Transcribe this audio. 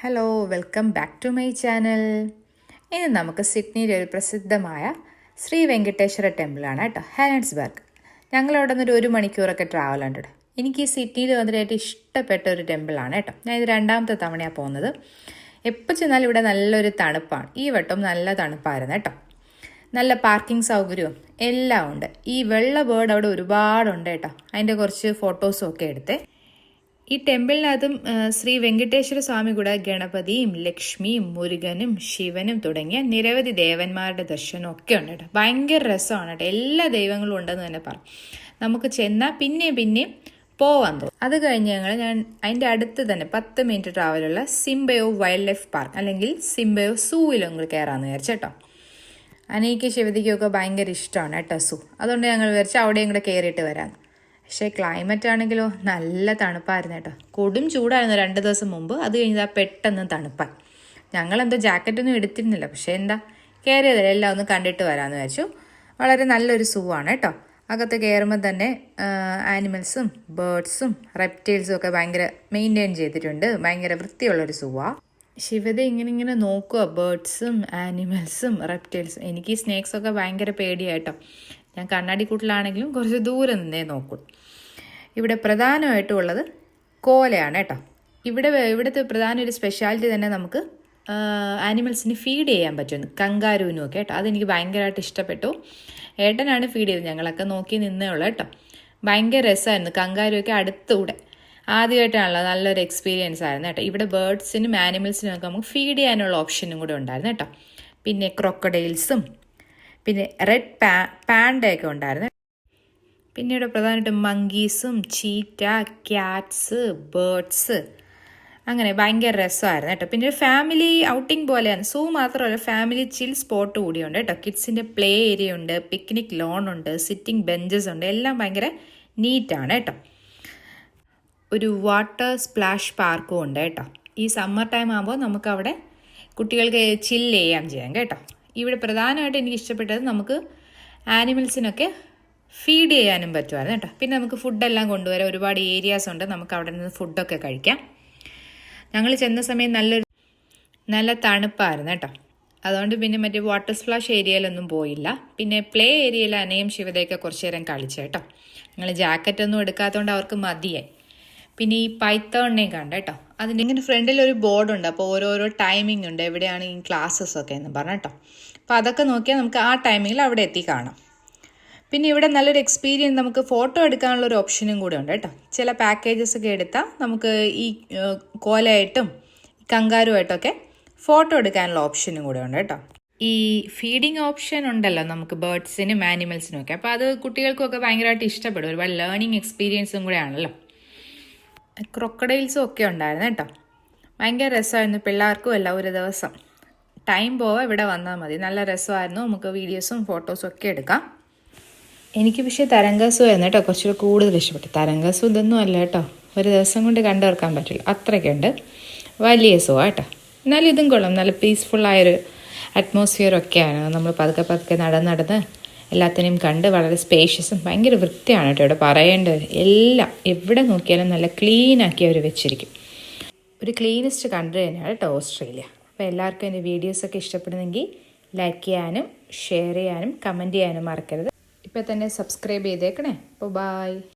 Hello, welcome back to my channel. ഇനി നമുക്ക് സിഡ്നിയിലെ ഒരു പ്രസിദ്ധമായ ശ്രീ വെങ്കടേശ്വര ടെമ്പിളാണ് കേട്ടോ, ഹാനഡ്സ്ബർഗ്. ഞങ്ങളവിടെ നിന്ന് ഒരു മണിക്കൂറൊക്കെ ട്രാവൽ ഉണ്ട് കേട്ടോ. എനിക്ക് ഈ സിഡ്നിയിൽ വന്നിട്ട് ഏറ്റവും ഇഷ്ടപ്പെട്ട ഒരു ടെമ്പിളാണ് കേട്ടോ. ഞാൻ ഇത് രണ്ടാമത്തെ തവണയാണ് പോകുന്നത്. എപ്പോൾ ചെന്നാലും ഇവിടെ നല്ലൊരു തണുപ്പാണ്. ഈ വട്ടം നല്ല തണുപ്പായിരുന്നു കേട്ടോ. നല്ല പാർക്കിംഗ് സൗകര്യവും എല്ലാം ഉണ്ട്. ഈ വെള്ള ബേർഡ് അവിടെ ഒരുപാടുണ്ട് കേട്ടോ. അതിൻ്റെ കുറച്ച് ഫോട്ടോസും ഒക്കെ എടുത്തേ. ഈ ടെമ്പിളിനകത്തും ശ്രീ വെങ്കടേശ്വര സ്വാമി കൂടെ ഗണപതിയും ലക്ഷ്മിയും മുരുകനും ശിവനും തുടങ്ങിയ നിരവധി ദേവന്മാരുടെ ദർശനം ഒക്കെ ഉണ്ട് കേട്ടോ. ഭയങ്കര രസമാണ് കേട്ടോ. എല്ലാ ദൈവങ്ങളും ഉണ്ടെന്ന് തന്നെ പറയും. നമുക്ക് ചെന്നാൽ പിന്നെയും പോവാൻ തോന്നും. അത് കഴിഞ്ഞ് ഞാൻ അതിൻ്റെ അടുത്ത് തന്നെ 10 മിനിറ്റ് ട്രാവലുള്ള സിംബയോ വൈൽഡ് ലൈഫ് പാർക്ക് അല്ലെങ്കിൽ സിംബയോ സൂവിലും കയറാമെന്ന് വിചാരിച്ചേട്ടോ. അനീക്ക് ശിവതിക്കൊക്കെ ഭയങ്കര ഇഷ്ടമാണ് കേട്ടോ സൂ. അതുകൊണ്ട് ഞങ്ങൾ വിചാരിച്ചു അവിടെയും കൂടെ കയറിയിട്ട് വരാം. പക്ഷേ ക്ലൈമറ്റ് ആണെങ്കിലോ നല്ല തണുപ്പായിരുന്നു കേട്ടോ. കൊടും ചൂടായിരുന്നു 2 ദിവസം മുമ്പ്. അത് കഴിഞ്ഞാൽ പെട്ടെന്ന് തണുപ്പായി. ഞങ്ങളെന്തോ ജാക്കറ്റൊന്നും എടുത്തിരുന്നില്ല. പക്ഷേ എന്താ കയറിയതല്ല, എല്ലാം ഒന്ന് കണ്ടിട്ട് വരാമെന്ന് വിചാരിച്ചു. വളരെ നല്ലൊരു സൂ ആണ് കേട്ടോ. അകത്ത് കയറുമ്പോൾ തന്നെ ആനിമൽസും ബേർഡ്സും റെപ്റ്റൈൽസും ഒക്കെ ഭയങ്കര മെയിൻറ്റെയിൻ ചെയ്തിട്ടുണ്ട്. ഭയങ്കര വൃത്തിയുള്ളൊരു സൂവാണ്. ശിവത ഇങ്ങനെ നോക്കുക, ബേർഡ്സും ആനിമൽസും റെപ്റ്റൈൽസും. എനിക്ക് ഈ സ്നേക്സൊക്കെ ഭയങ്കര പേടിയായിട്ടോ. ഞാൻ കണ്ണാടി കൂട്ടിലാണെങ്കിലും കുറച്ച് ദൂരെ നിന്നേ നോക്കൂ. ഇവിടെ പ്രധാനമായിട്ടും ഉള്ളത് കോലയാണ് കേട്ടോ. ഇവിടുത്തെ പ്രധാന ഒരു സ്പെഷ്യാലിറ്റി തന്നെ നമുക്ക് ആനിമൽസിന് ഫീഡ് ചെയ്യാൻ പറ്റും. കങ്കാരൂനും ഒക്കെ കേട്ടോ. അതെനിക്ക് ഭയങ്കരമായിട്ട് ഇഷ്ടപ്പെട്ടു. ഏട്ടനാണ് ഫീഡ് ചെയ്തത്. ഞങ്ങളൊക്കെ നോക്കി നിന്നേ ഉള്ളൂ കേട്ടോ. ഭയങ്കര രസമായിരുന്നു. കങ്കാരുവൊക്കെ അടുത്തൂടെ ആദ്യമായിട്ടാണല്ലോ. നല്ലൊരു എക്സ്പീരിയൻസ് ആയിരുന്നു കേട്ടോ. ഇവിടെ ബേർഡ്സിനും ആനിമൽസിനും ഒക്കെ നമുക്ക് ഫീഡ് ചെയ്യാനുള്ള ഓപ്ഷനും കൂടെ ഉണ്ടായിരുന്നു കേട്ടോ. പിന്നെ ക്രൊക്കഡൈൽസും പിന്നെ റെഡ് പാൻഡയൊക്കെ ഉണ്ടായിരുന്നു. പിന്നെ ഇവിടെ പ്രധാനമായിട്ടും മങ്കീസും ചീറ്റ, ക്യാറ്റ്സ്, ബേർഡ്സ്, അങ്ങനെ ഭയങ്കര രസമായിരുന്നു കേട്ടോ. പിന്നെ ഒരു ഫാമിലി ഔട്ടിംഗ് പോലെയാണ്. സൂ മാത്രമല്ല, ഫാമിലി ചിൽ സ്പോട്ട് കൂടിയുണ്ട് കേട്ടോ. കിഡ്സിൻ്റെ പ്ലേ ഏരിയ ഉണ്ട്, പിക്നിക് ലോൺ ഉണ്ട്, സിറ്റിംഗ് ബെഞ്ചസ് ഉണ്ട്. എല്ലാം ഭയങ്കര നീറ്റാണ് കേട്ടോ. ഒരു വാട്ടർ സ്പ്ലാഷ് പാർക്കും ഉണ്ട് കേട്ടോ. ഈ സമ്മർ ടൈം ആകുമ്പോൾ നമുക്കവിടെ കുട്ടികൾക്ക് ചില്ല് ചെയ്യാം കേട്ടോ. ഇവിടെ പ്രധാനമായിട്ട് എനിക്ക് ഇഷ്ടപ്പെട്ടത് നമുക്ക് ആനിമൽസിനൊക്കെ ഫീഡ് ചെയ്യാനും പറ്റുമായിരുന്നു കേട്ടോ. പിന്നെ നമുക്ക് ഫുഡെല്ലാം കൊണ്ടുവരാം. ഒരുപാട് ഏരിയാസ് ഉണ്ട്. നമുക്ക് അവിടെ നിന്ന് ഫുഡൊക്കെ കഴിക്കാം. ഞങ്ങൾ ചെന്ന സമയം നല്ല തണുപ്പായിരുന്നു കേട്ടോ. അതുകൊണ്ട് പിന്നെ മറ്റേ വാട്ടർ സ്പ്ലാഷ് ഏരിയയിലൊന്നും പോയില്ല. പിന്നെ പ്ലേ ഏരിയയിൽ അനയും ശിവതയൊക്കെ കുറച്ച് നേരം കളിച്ചു കേട്ടോ. ഞങ്ങൾ ജാക്കറ്റൊന്നും എടുക്കാത്തതുകൊണ്ട് അവർക്ക് മതിയായി. പിന്നെ ഈ പൈത്തോണിനെ കണ്ട കേട്ടോ. അതിൻ്റെ ഇങ്ങനെ ഫ്രണ്ടിൽ ഒരു ബോർഡുണ്ട്. അപ്പോൾ ഓരോരോ ടൈമിംഗ് ഉണ്ട്, എവിടെയാണ് ഈ ക്ലാസ്സസ് ഒക്കെ എന്ന് പറഞ്ഞു കേട്ടോ. അപ്പോൾ അതൊക്കെ നോക്കിയാൽ നമുക്ക് ആ ടൈമിങ്ങിൽ അവിടെ എത്തി കാണാം. പിന്നെ ഇവിടെ നല്ലൊരു എക്സ്പീരിയൻസ്, നമുക്ക് ഫോട്ടോ എടുക്കാനുള്ളൊരു ഓപ്ഷനും കൂടെ ഉണ്ട് കേട്ടോ. ചില പാക്കേജസ് ഒക്കെ എടുത്താൽ നമുക്ക് ഈ കോലയായിട്ടും കങ്കാരുമായിട്ടൊക്കെ ഫോട്ടോ എടുക്കാനുള്ള ഓപ്ഷനും കൂടെ ഉണ്ട് കേട്ടോ. ഈ ഫീഡിങ് ഓപ്ഷൻ ഉണ്ടല്ലോ നമുക്ക് ബേർഡ്സിനും ആനിമൽസിനും ഒക്കെ. അപ്പോൾ അത് കുട്ടികൾക്കൊക്കെ ഭയങ്കരമായിട്ട് ഇഷ്ടപ്പെടും. ഒരുപാട് ലേണിംഗ് എക്സ്പീരിയൻസും കൂടെ ആണല്ലോ. ക്രൊക്കഡൈൽസും ഒക്കെ ഉണ്ടായിരുന്നു കേട്ടോ. ഭയങ്കര രസമായിരുന്നു. പിള്ളേർക്കും അല്ല, ഒരു ദിവസം ടൈം പോവാൻ ഇവിടെ വന്നാൽ മതി. നല്ല രസമായിരുന്നു. നമുക്ക് വീഡിയോസും ഫോട്ടോസും ഒക്കെ എടുക്കാം. എനിക്ക് പക്ഷേ തരംഗസൂ ആയിരുന്നു കേട്ടോ കുറച്ചുകൂടെ കൂടുതൽ ഇഷ്ടപ്പെട്ടു. തരംഗസൂ ഇതൊന്നും അല്ല കേട്ടോ, ഒരു ദിവസം കൊണ്ട് കണ്ടുവർക്കാൻ പറ്റില്ല, അത്രയ്ക്കുണ്ട്. വലിയ സൂ കേട്ടോ. എന്നാലും ഇതും കൊള്ളാം. നല്ല പീസ്ഫുള്ളായൊരു അറ്റ്മോസ്ഫിയറൊക്കെയാണ്. നമ്മൾ പതുക്കെ നടന്ന് എല്ലാത്തിനെയും കണ്ട് വളരെ സ്പേഷ്യസും ഭയങ്കര വൃത്തിയാണ് കേട്ടോ. ഇവിടെ പറയേണ്ടത് എല്ലാം എവിടെ നോക്കിയാലും നല്ല ക്ലീനാക്കി അവർ വെച്ചിരിക്കും. ഒരു ക്ലീനസ്റ്റ് കൺട്രി തന്നെയാണ് കേട്ടോ ഓസ്ട്രേലിയ. അപ്പോൾ എല്ലാവർക്കും എൻ്റെ വീഡിയോസൊക്കെ ഇഷ്ടപ്പെടുന്നെങ്കിൽ ലൈക്ക് ചെയ്യാനും ഷെയർ ചെയ്യാനും കമൻറ്റ് ചെയ്യാനും മറക്കരുത്. ഇപ്പോൾ തന്നെ സബ്സ്ക്രൈബ് ചെയ്തേക്കണേ. അപ്പോൾ ബൈ.